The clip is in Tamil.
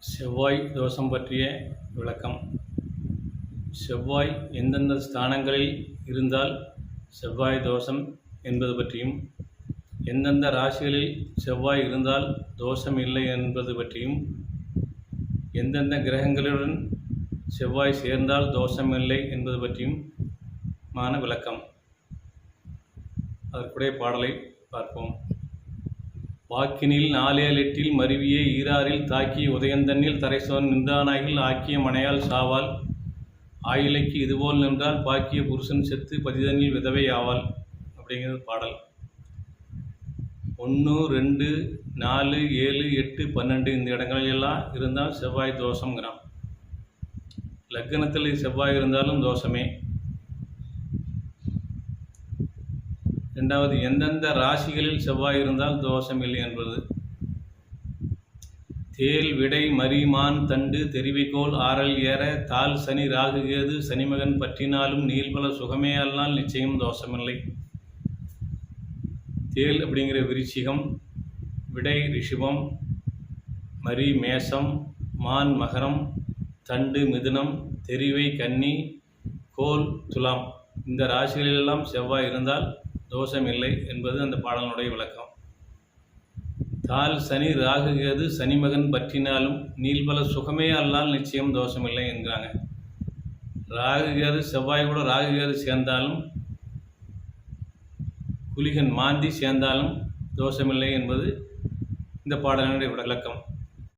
செவ்வாய் தோஷம் பற்றிய விளக்கம். செவ்வாய் எந்தெந்த ஸ்தானங்களில் இருந்தால் செவ்வாய் தோஷம் என்பது பற்றியும், எந்தெந்த ராசிகளில் செவ்வாய் இருந்தால் தோஷம் இல்லை என்பது பற்றியும், எந்தெந்த கிரகங்களுடன் செவ்வாய் சேர்ந்தால் தோஷம் இல்லை என்பது பற்றியும் விளக்கம். அதற்குடைய பாடலை பார்ப்போம். வாக்கினில் 4-8 மருவிய ஈராறில் தாக்கிய உதயந்தன்னில் தரைசோன் நின்றானாகில் ஆக்கிய மனையால் சாவால் ஆயிலைக்கு இதுபோல் நின்றால் பாக்கிய புருஷன் செத்து பதிதனில் விதவை ஆவாள் அப்படிங்கிறது பாடல். 1, 2, 4, 7, 8, 12 இந்த இடங்களிலெல்லாம் இருந்தால் செவ்வாய் தோஷங்கிறான். லக்னத்தில் செவ்வாய் இருந்தாலும் தோஷமே. ரெண்டாவது, எந்தெந்த ராசிகளில் செவ்வாய் இருந்தால் தோஷம் இல்லை என்பது. தேல் விடை மரிமான் தண்டு தெரிவிக்கோள் ஆறல் ஏற தால் சனி ராகு கேது சனிமகன் பற்றினாலும் நீள்பல சுகமே அல்லால் நிச்சயம் தோஷமில்லை. தேல் அப்படிங்கிற விருச்சிகம், விடை ரிஷபம், மரி மேஷம், மான் மகரம், தண்டு மிதுனம், தெரிவை கன்னி, கோல் துலாம் இந்த ராசிகளிலெல்லாம் செவ்வாய் இருந்தால் தோஷம் இல்லை என்பது அந்த பாடலுடைய விளக்கம். தால் சனி ராகு கேது சனிமகன் பற்றினாலும் நீள்பல சுகமே அல்லால் நிச்சயம் தோஷமில்லை என்கிறாங்க. ராகு கேது செவ்வாய் கூட ராகு கேது சேர்ந்தாலும், குலிகன் மாந்தி சேர்ந்தாலும் தோஷமில்லை என்பது இந்த பாடலினுடைய விளக்கம்.